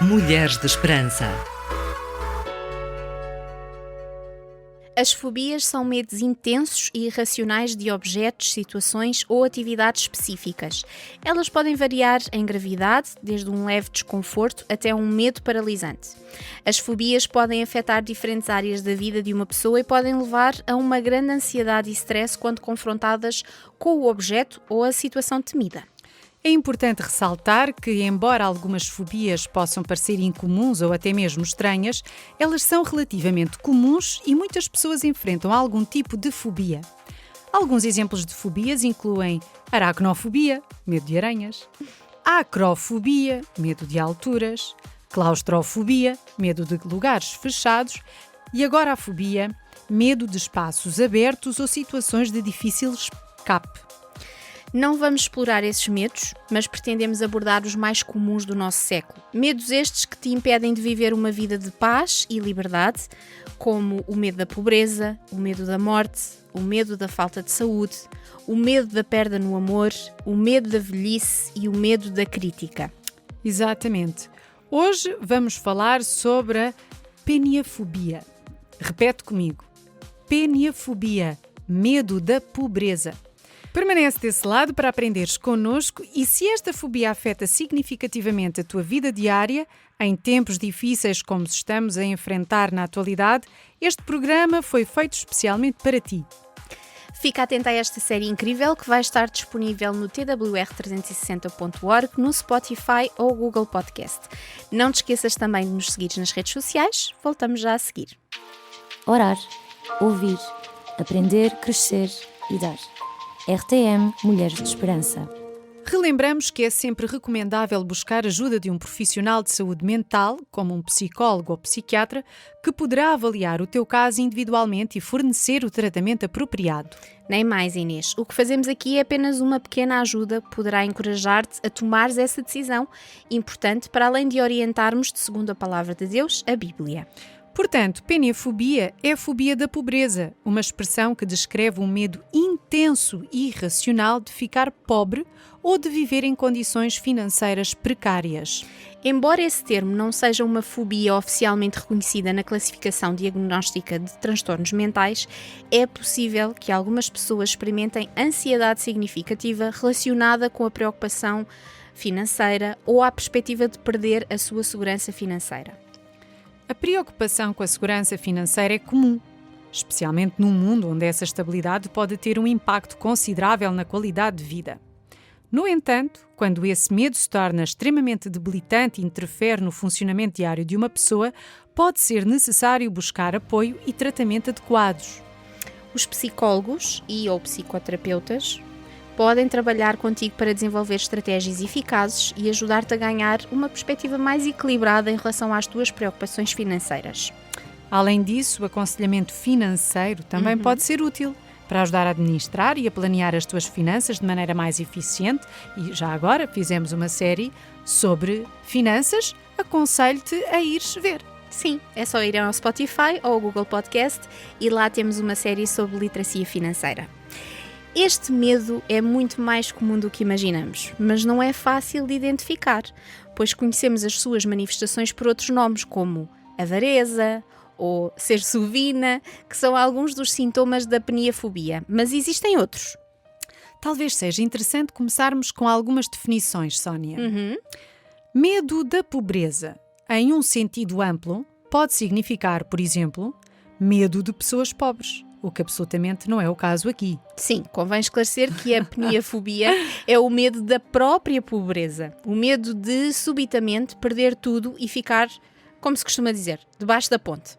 Mulheres de Esperança. As fobias são medos intensos e irracionais de objetos, situações ou atividades específicas. Elas podem variar em gravidade, desde um leve desconforto até um medo paralisante. As fobias podem afetar diferentes áreas da vida de uma pessoa e podem levar a uma grande ansiedade e stress quando confrontadas com o objeto ou a situação temida. É importante ressaltar que, embora algumas fobias possam parecer incomuns ou até mesmo estranhas, elas são relativamente comuns e muitas pessoas enfrentam algum tipo de fobia. Alguns exemplos de fobias incluem aracnofobia, medo de aranhas, acrofobia, medo de alturas, claustrofobia, medo de lugares fechados e agorafobia, medo de espaços abertos ou situações de difícil escape. Não vamos explorar esses medos, mas pretendemos abordar os mais comuns do nosso século. Medos estes que te impedem de viver uma vida de paz e liberdade, como o medo da pobreza, o medo da morte, o medo da falta de saúde, o medo da perda no amor, o medo da velhice e o medo da crítica. Exatamente. Hoje vamos falar sobre a peniafobia. Repete comigo. Peniafobia, medo da pobreza. Permanece desse lado para aprenderes connosco e se esta fobia afeta significativamente a tua vida diária, em tempos difíceis como estamos a enfrentar na atualidade, este programa foi feito especialmente para ti. Fica atenta a esta série incrível que vai estar disponível no twr360.org, no Spotify ou Google Podcast. Não te esqueças também de nos seguir nas redes sociais. Voltamos já a seguir. Orar, ouvir, aprender, crescer e dar. RTM Mulheres de Esperança. Relembramos que é sempre recomendável buscar ajuda de um profissional de saúde mental, como um psicólogo ou psiquiatra, que poderá avaliar o teu caso individualmente e fornecer o tratamento apropriado. Nem mais, Inês. O que fazemos aqui é apenas uma pequena ajuda que poderá encorajar-te a tomares essa decisão importante para além de orientarmos, segundo a palavra de Deus, a Bíblia. Portanto, peniafobia é a fobia da pobreza, uma expressão que descreve um medo intenso e irracional de ficar pobre ou de viver em condições financeiras precárias. Embora esse termo não seja uma fobia oficialmente reconhecida na classificação diagnóstica de transtornos mentais, é possível que algumas pessoas experimentem ansiedade significativa relacionada com a preocupação financeira ou a perspectiva de perder a sua segurança financeira. A preocupação com a segurança financeira é comum, especialmente num mundo onde essa estabilidade pode ter um impacto considerável na qualidade de vida. No entanto, quando esse medo se torna extremamente debilitante e interfere no funcionamento diário de uma pessoa, pode ser necessário buscar apoio e tratamento adequados. Os psicólogos ou psicoterapeutas podem trabalhar contigo para desenvolver estratégias eficazes e ajudar-te a ganhar uma perspectiva mais equilibrada em relação às tuas preocupações financeiras. Além disso, o aconselhamento financeiro também pode ser útil para ajudar a administrar e a planear as tuas finanças de maneira mais eficiente. E já agora fizemos uma série sobre finanças, aconselho-te a ires ver. Sim, é só ir ao Spotify ou ao Google Podcast e lá temos uma série sobre literacia financeira. Este medo é muito mais comum do que imaginamos, mas não é fácil de identificar, pois conhecemos as suas manifestações por outros nomes, como avareza ou ser sovina, que são alguns dos sintomas da peniafobia, mas existem outros. Talvez seja interessante começarmos com algumas definições, Sónia. Medo da pobreza, em um sentido amplo, pode significar, por exemplo, medo de pessoas pobres. O que absolutamente não é o caso aqui. Sim, convém esclarecer que a peniafobia é o medo da própria pobreza. O medo de, subitamente, perder tudo e ficar, como se costuma dizer, debaixo da ponte.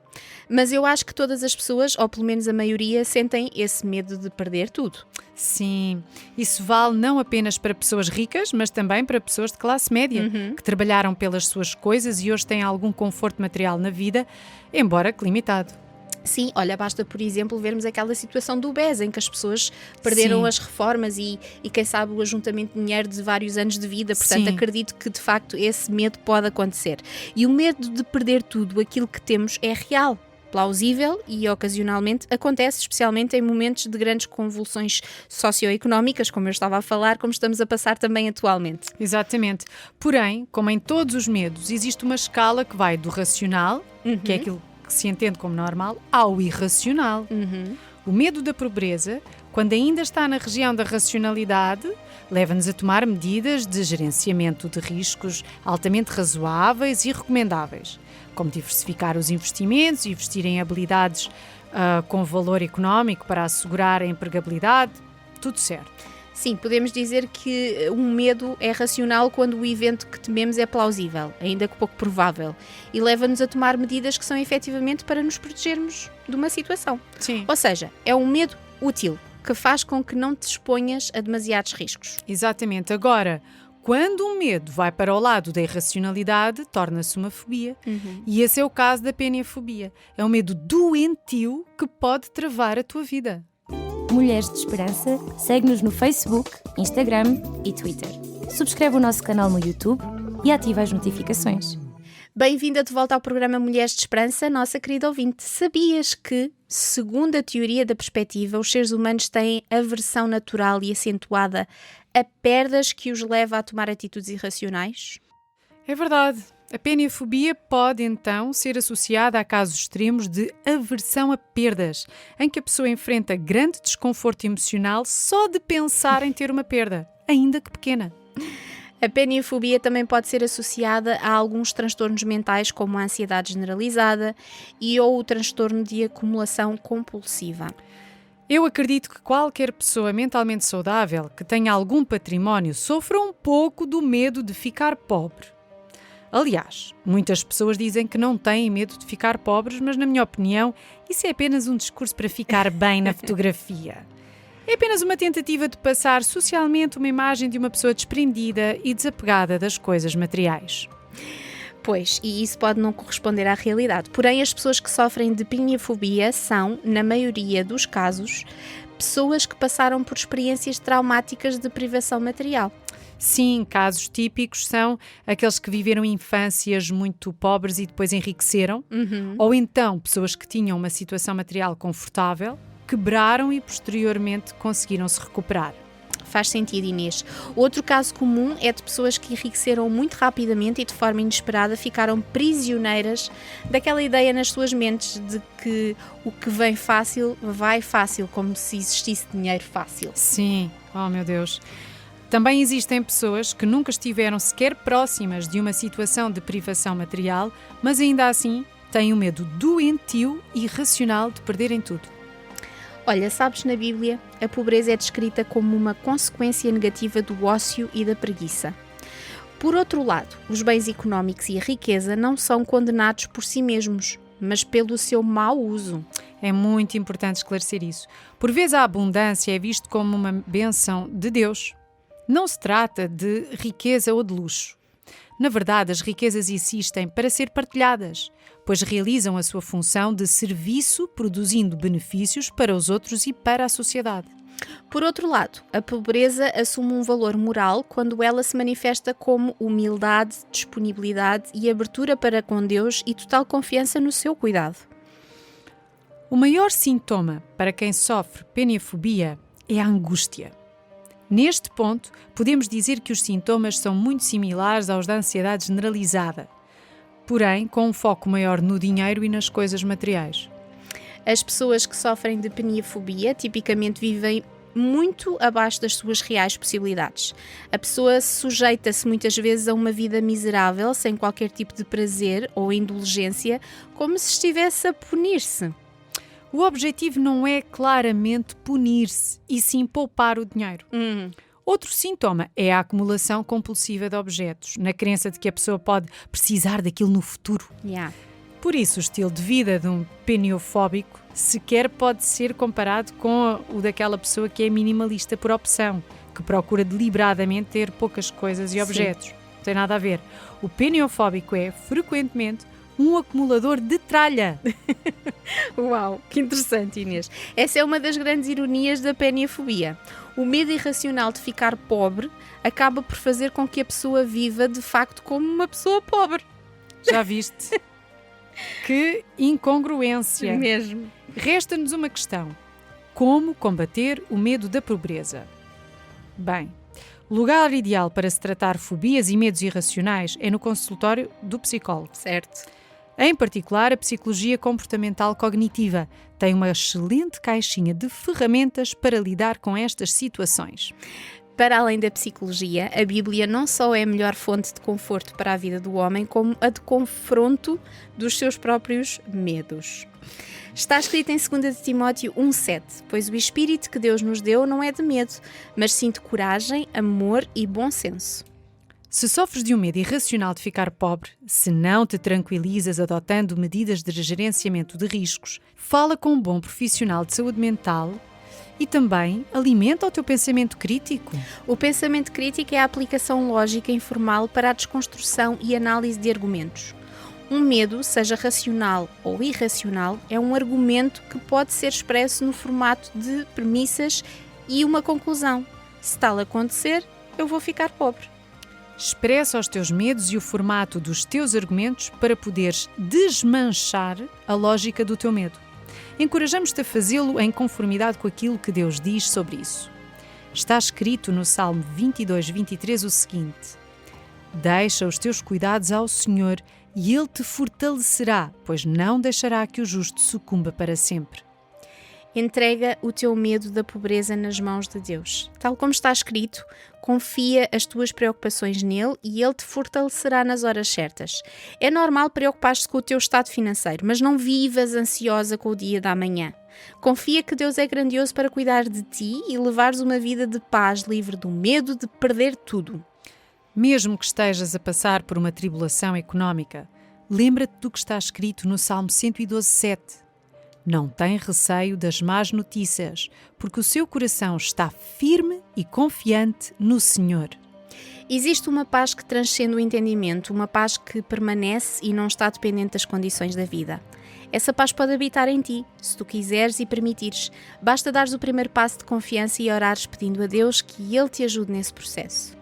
Mas eu acho que todas as pessoas, ou pelo menos a maioria, sentem esse medo de perder tudo. Sim, isso vale não apenas para pessoas ricas, mas também para pessoas de classe média, que trabalharam pelas suas coisas e hoje têm algum conforto material na vida, embora que limitado. Sim, olha, basta, por exemplo, vermos aquela situação do BES, em que as pessoas perderam as reformas e quem sabe, o ajuntamento de dinheiro de vários anos de vida. Portanto, acredito que, de facto, esse medo pode acontecer. E o medo de perder tudo, aquilo que temos, é real. plausível e ocasionalmente acontece, especialmente em momentos de grandes convulsões socioeconómicas, como eu estava a falar, como estamos a passar também atualmente. Exatamente. Porém, como em todos os medos, existe uma escala que vai do racional, que é aquilo que se entende como normal, ao irracional. O medo da pobreza, quando ainda está na região da racionalidade, leva-nos a tomar medidas de gerenciamento de riscos altamente razoáveis e recomendáveis, como diversificar os investimentos, investir em habilidades com valor económico para assegurar a empregabilidade, tudo certo. Sim, podemos dizer que um medo é racional quando o evento que tememos é plausível, ainda que pouco provável, e leva-nos a tomar medidas que são efetivamente para nos protegermos de uma situação. Sim. Ou seja, é um medo útil, que faz com que não te exponhas a demasiados riscos. Exatamente. Agora, quando um medo vai para o lado da irracionalidade, torna-se uma fobia. E esse é o caso da peniafobia. É um medo doentio que pode travar a tua vida. Mulheres de Esperança, segue-nos no Facebook, Instagram e Twitter. Subscreve o nosso canal no YouTube e ativa as notificações. Bem-vinda de volta ao programa Mulheres de Esperança, nossa querida ouvinte. Sabias que, segundo a teoria da perspectiva, os seres humanos têm aversão natural e acentuada a perdas que os leva a tomar atitudes irracionais? É verdade. A peniafobia pode, então, ser associada a casos extremos de aversão a perdas, em que a pessoa enfrenta grande desconforto emocional só de pensar em ter uma perda, ainda que pequena. A peniafobia também pode ser associada a alguns transtornos mentais, como a ansiedade generalizada ou o transtorno de acumulação compulsiva. Eu acredito que qualquer pessoa mentalmente saudável que tenha algum património sofra um pouco do medo de ficar pobre. Aliás, muitas pessoas dizem que não têm medo de ficar pobres, mas na minha opinião, isso é apenas um discurso para ficar bem na fotografia. É apenas uma tentativa de passar socialmente uma imagem de uma pessoa desprendida e desapegada das coisas materiais. Pois, e isso pode não corresponder à realidade. Porém, as pessoas que sofrem de peniafobia são, na maioria dos casos, pessoas que passaram por experiências traumáticas de privação material. Sim, casos típicos são aqueles que viveram infâncias muito pobres e depois enriqueceram, ou então pessoas que tinham uma situação material confortável, quebraram e posteriormente conseguiram se recuperar. Faz sentido, Inês. Outro caso comum é de pessoas que enriqueceram muito rapidamente e de forma inesperada ficaram prisioneiras daquela ideia nas suas mentes de que o que vem fácil, vai fácil, como se existisse dinheiro fácil. Sim, oh meu Deus. Também existem pessoas que nunca estiveram sequer próximas de uma situação de privação material, mas ainda assim têm o medo doentio e irracional de perderem tudo. Olha, sabes, na Bíblia, a pobreza é descrita como uma consequência negativa do ócio e da preguiça. Por outro lado, os bens económicos e a riqueza não são condenados por si mesmos, mas pelo seu mau uso. É muito importante esclarecer isso. Por vezes a abundância é visto como uma bênção de Deus. Não se trata de riqueza ou de luxo. Na verdade, as riquezas existem para ser partilhadas, pois realizam a sua função de serviço, produzindo benefícios para os outros e para a sociedade. Por outro lado, a pobreza assume um valor moral quando ela se manifesta como humildade, disponibilidade e abertura para com Deus e total confiança no seu cuidado. O maior sintoma para quem sofre peniafobia é a angústia. Neste ponto, podemos dizer que os sintomas são muito similares aos da ansiedade generalizada, porém com um foco maior no dinheiro e nas coisas materiais. As pessoas que sofrem de peniafobia tipicamente vivem muito abaixo das suas reais possibilidades. A pessoa sujeita-se muitas vezes a uma vida miserável, sem qualquer tipo de prazer ou indulgência, como se estivesse a punir-se. O objetivo não é claramente punir-se, e sim poupar o dinheiro. Outro sintoma é a acumulação compulsiva de objetos, na crença de que a pessoa pode precisar daquilo no futuro. Por isso, o estilo de vida de um peniofóbico sequer pode ser comparado com o daquela pessoa que é minimalista por opção, que procura deliberadamente ter poucas coisas e objetos. Sim. Não tem nada a ver. O peniofóbico é, frequentemente, um acumulador de tralha. Uau, que interessante, Inês. Essa é uma das grandes ironias da peniafobia. O medo irracional de ficar pobre acaba por fazer com que a pessoa viva, de facto, como uma pessoa pobre. Já viste? Que incongruência! Mesmo. Resta-nos uma questão. Como combater o medo da pobreza? Bem, o lugar ideal para se tratar fobias e medos irracionais é no consultório do psicólogo. Certo. Em particular, a psicologia comportamental cognitiva tem uma excelente caixinha de ferramentas para lidar com estas situações. Para além da psicologia, a Bíblia não só é a melhor fonte de conforto para a vida do homem, como a de confronto dos seus próprios medos. Está escrito em 2 de Timóteo 1,7: pois o Espírito que Deus nos deu não é de medo, mas sim de coragem, amor e bom senso. Se sofres de um medo irracional de ficar pobre, se não te tranquilizas adotando medidas de gerenciamento de riscos, fala com um bom profissional de saúde mental e também alimenta o teu pensamento crítico. O pensamento crítico é a aplicação lógica informal para a desconstrução e análise de argumentos. Um medo, seja racional ou irracional, é um argumento que pode ser expresso no formato de premissas e uma conclusão. Se tal acontecer, eu vou ficar pobre. Expressa os teus medos e o formato dos teus argumentos para poderes desmanchar a lógica do teu medo. Encorajamos-te a fazê-lo em conformidade com aquilo que Deus diz sobre isso. Está escrito no Salmo 22:23 o seguinte: deixa os teus cuidados ao Senhor e Ele te fortalecerá, pois não deixará que o justo sucumba para sempre. Entrega o teu medo da pobreza nas mãos de Deus. Tal como está escrito, confia as tuas preocupações nele e ele te fortalecerá nas horas certas. É normal preocupar-te com o teu estado financeiro, mas não vivas ansiosa com o dia da manhã. Confia que Deus é grandioso para cuidar de ti e levares uma vida de paz, livre do medo de perder tudo. Mesmo que estejas a passar por uma tribulação económica, lembra-te do que está escrito no Salmo 112:7. Não tem receio das más notícias, porque o seu coração está firme e confiante no Senhor. Existe uma paz que transcende o entendimento, uma paz que permanece e não está dependente das condições da vida. Essa paz pode habitar em ti, se tu quiseres e permitires. Basta dares o primeiro passo de confiança e orares pedindo a Deus que Ele te ajude nesse processo.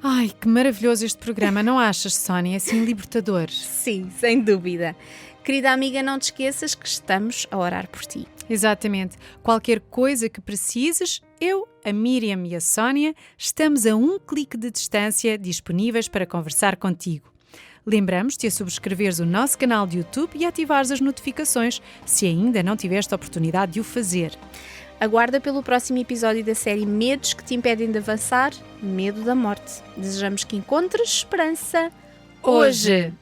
Ai, que maravilhoso este programa, não achas, Sónia? É assim libertador. Sim, sem dúvida. Querida amiga, não te esqueças que estamos a orar por ti. Exatamente. Qualquer coisa que precises, eu, a Miriam e a Sónia estamos a um clique de distância disponíveis para conversar contigo. Lembramos-te a subscreveres o nosso canal de YouTube e ativares as notificações, se ainda não tiveste a oportunidade de o fazer. Aguarda pelo próximo episódio da série Medos que te impedem de avançar, Medo da Morte. Desejamos que encontres esperança hoje.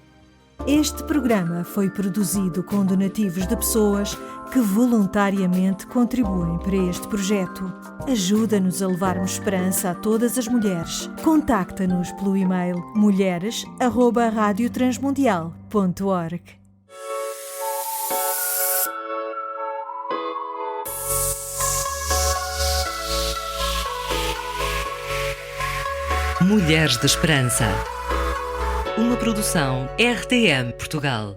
Este programa foi produzido com donativos de pessoas que voluntariamente contribuem para este projeto. Ajuda-nos a levarmos esperança a todas as mulheres. Contacta-nos pelo e-mail mulheres@radiotransmundial.org. Mulheres de Esperança. Uma produção RTM Portugal.